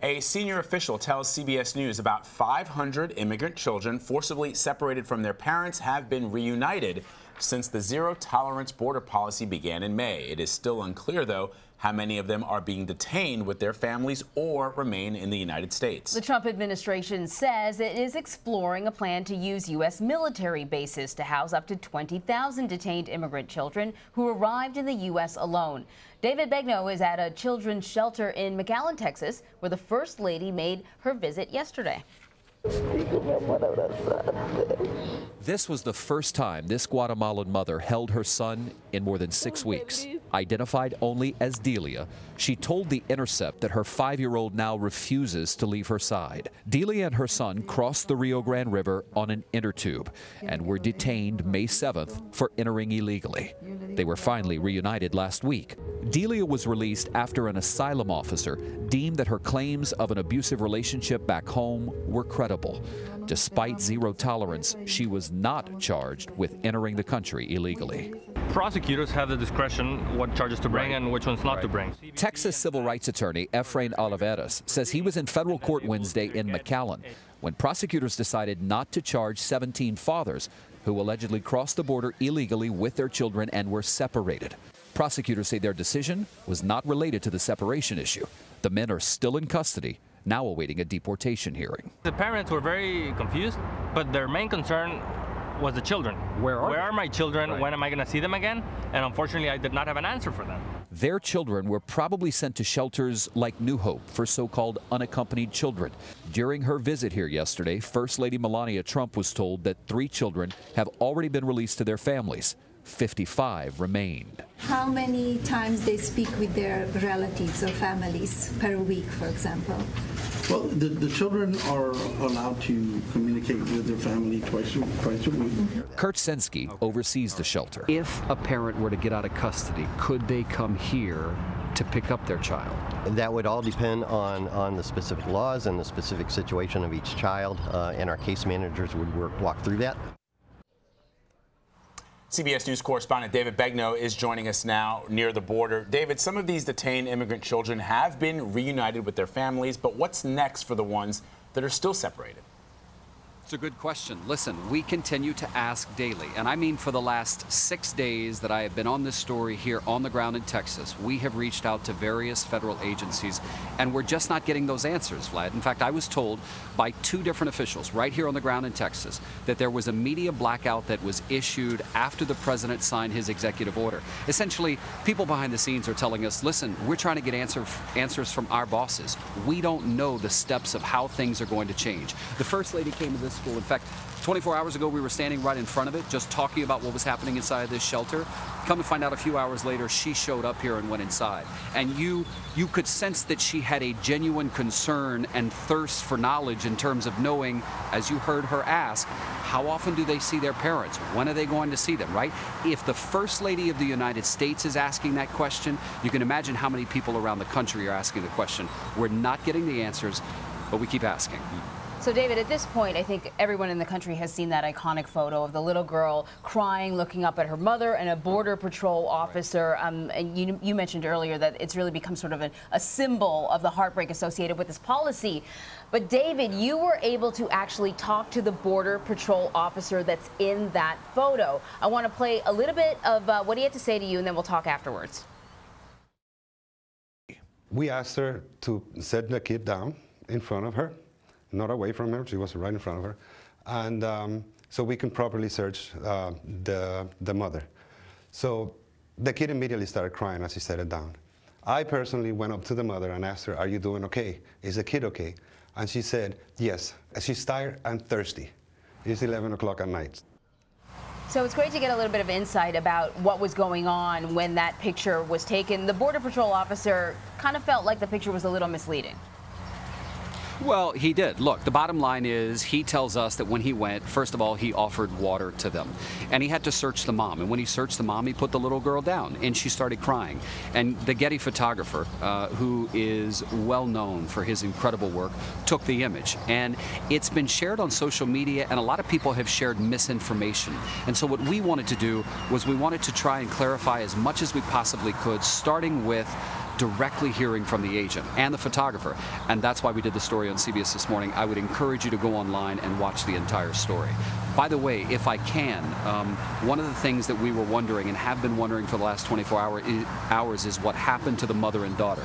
A senior official tells CBS News about 500 immigrant children forcibly separated from their parents have been reunited since the zero-tolerance border policy began in May. It is still unclear, though, how many of them are being detained with their families or remain in the United States. The Trump administration says it is exploring a plan to use U.S. military bases to house up to 20,000 detained immigrant children who arrived in the U.S. alone. David Begnaud is at a children's shelter in McAllen, Texas, where the First Lady made her visit yesterday. This was the first time this Guatemalan mother held her son in more than 6 weeks. Identified only as Delia, she told The Intercept that her 5-year-old now refuses to leave her side. Delia and her son crossed the Rio Grande River on an inner tube and were detained May 7th for entering illegally. They were finally reunited last week. Delia was released after an asylum officer deemed that her claims of an abusive relationship back home were credible. Despite zero tolerance, she was not charged with entering the country illegally. Prosecutors have the discretion what charges to bring and which ones not to bring. Texas civil rights attorney Efrain Oliveras says he was in federal court Wednesday in McAllen when prosecutors decided not to charge 17 fathers who allegedly crossed the border illegally with their children and were separated. Prosecutors say their decision was not related to the separation issue. The men are still in custody, now awaiting a deportation hearing. The parents were very confused, but their main concern was the children. Where are my children? Right. When am I going to see them again? And unfortunately, I did not have an answer for them. Their children were probably sent to shelters like New Hope for so-called unaccompanied children. During her visit here yesterday, First Lady Melania Trump was told that 3 children have already been released to their families. 55 remained. How many times they speak with their relatives or families per week, for example? Well, the children are allowed to communicate with their family twice a week. Kurt Sensky oversees the shelter. If a parent were to get out of custody, could they come here to pick up their child? That would all depend on the specific laws and the specific situation of each child, and our case managers would walk through that. CBS News correspondent David Begnaud is joining us now near the border. David, some of these detained immigrant children have been reunited with their families, but what's next for the ones that are still separated? It's a good question. Listen, we continue to ask daily, and I mean for the last 6 days that I have been on this story here on the ground in Texas, we have reached out to various federal agencies, and we're just not getting those answers, Vlad. In fact, I was told by 2 different officials right here on the ground in Texas that there was a media blackout that was issued after the president signed his executive order. Essentially, people behind the scenes are telling us, listen, we're trying to get answers from our bosses. We don't know the steps of how things are going to change. The First Lady came to this school. In fact, 24 hours ago, we were standing right in front of it, just talking about what was happening inside this shelter. Come to find out a few hours later, she showed up here and went inside. And you could sense that she had a genuine concern and thirst for knowledge in terms of knowing, as you heard her ask, how often do they see their parents? When are they going to see them, right? If the First Lady of the United States is asking that question, you can imagine how many people around the country are asking the question. We're not getting the answers, but we keep asking. So, David, at this point, I think everyone in the country has seen that iconic photo of the little girl crying, looking up at her mother and a Border Patrol officer. And you mentioned earlier that it's really become sort of a symbol of the heartbreak associated with this policy. But, David, you were able to actually talk to the Border Patrol officer that's in that photo. I want to play a little bit of what he had to say to you, and then we'll talk afterwards. We asked her to set the kid down in front of her. Not away from her, she was right in front of her. And so we can properly search the mother. So the kid immediately started crying as he set it down. I personally went up to the mother and asked her, are you doing okay? Is the kid okay? And she said, yes. She's tired and thirsty. It's 11 o'clock at night. So it's great to get a little bit of insight about what was going on when that picture was taken. The Border Patrol officer kind of felt like the picture was a little misleading. Well, he did. Look, the bottom line is he tells us that when he went, first of all, he offered water to them. And he had to search the mom. And when he searched the mom, he put the little girl down. And she started crying. And the Getty photographer, who is well known for his incredible work, took the image. And it's been shared on social media, and a lot of people have shared misinformation. And so what we wanted to do was we wanted to try and clarify as much as we possibly could, starting with directly hearing from the agent and the photographer. And that's why we did the story on CBS this morning. I would encourage you to go online and watch the entire story. By the way, if I can, one of the things that we were wondering and have been wondering for the last 24 hours is what happened to the mother and daughter.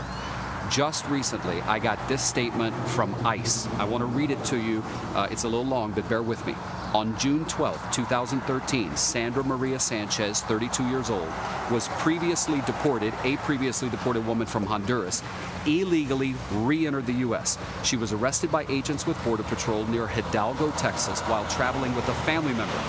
Just recently, I got this statement from ICE. I want to read it to you. It's a little long, but bear with me. On June 12, 2013, Sandra Maria Sanchez, 32 years old, was previously deported, a previously deported woman from Honduras, illegally re-entered the U.S. She was arrested by agents with Border Patrol near Hidalgo, Texas, while traveling with a family member.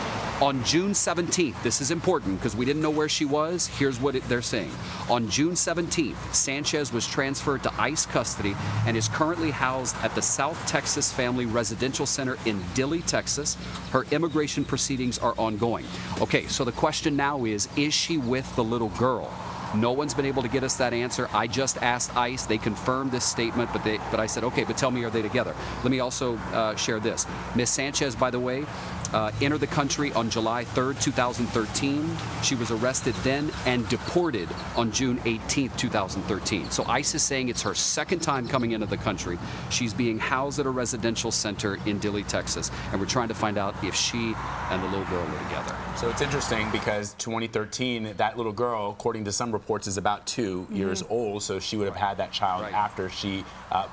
On June 17th, this is important because we didn't know where she was. Here's what they're saying. On June 17th, Sanchez was transferred to ICE custody and is currently housed at the South Texas Family Residential Center in Dilley, Texas. Her immigration proceedings are ongoing. Okay, so the question now is she with the little girl? No one's been able to get us that answer. I just asked ICE. They confirmed this statement, but I said, okay, but tell me, are they together? Let me also share this. Ms. Sanchez, by the way, entered the country on July 3rd, 2013. She was arrested then and deported on June 18th, 2013. So ICE is saying it's her second time coming into the country. She's being housed at a residential center in Dilley, Texas, and we're trying to find out if she and the little girl are together. So it's interesting because 2013, that little girl, according to some reports, is about 2 years old, so she would have had that child after she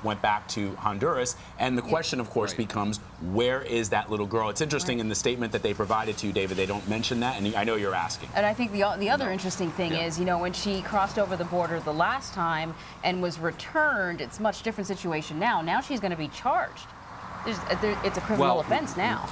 went back to Honduras. And the question, of course, becomes, where is that little girl? It's interesting in the statement that they provided to you, David, they don't mention that, and I know you're asking. And I think the other interesting thing is, you know, when she crossed over the border the last time and was returned, it's a much different situation now. Now she's going to be charged. It's a criminal offense now.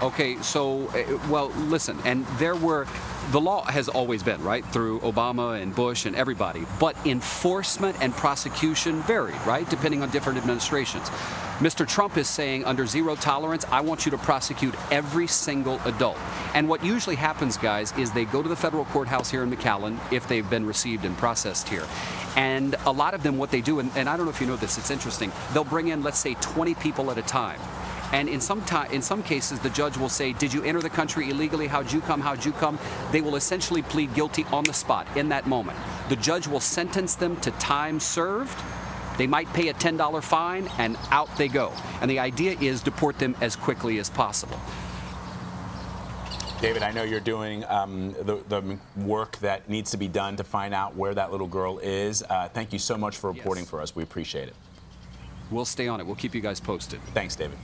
Okay, so, well, listen, and the law has always been, right, through Obama and Bush and everybody, but enforcement and prosecution varied, right, depending on different administrations. Mr. Trump is saying under zero tolerance, I want you to prosecute every single adult. And what usually happens, guys, is they go to the federal courthouse here in McAllen if they've been received and processed here. And a lot of them, what they do, and I don't know if you know this, it's interesting, they'll bring in, let's say, 20 people at a time. And in some cases, the judge will say, did you enter the country illegally? How'd you come? How'd you come? They will essentially plead guilty on the spot in that moment. The judge will sentence them to time served. They might pay a $10 fine, and out they go. And the idea is deport them as quickly as possible. David, I know you're doing the work that needs to be done to find out where that little girl is. Thank you so much for reporting for us. We appreciate it. We'll stay on it. We'll keep you guys posted. Thanks, David.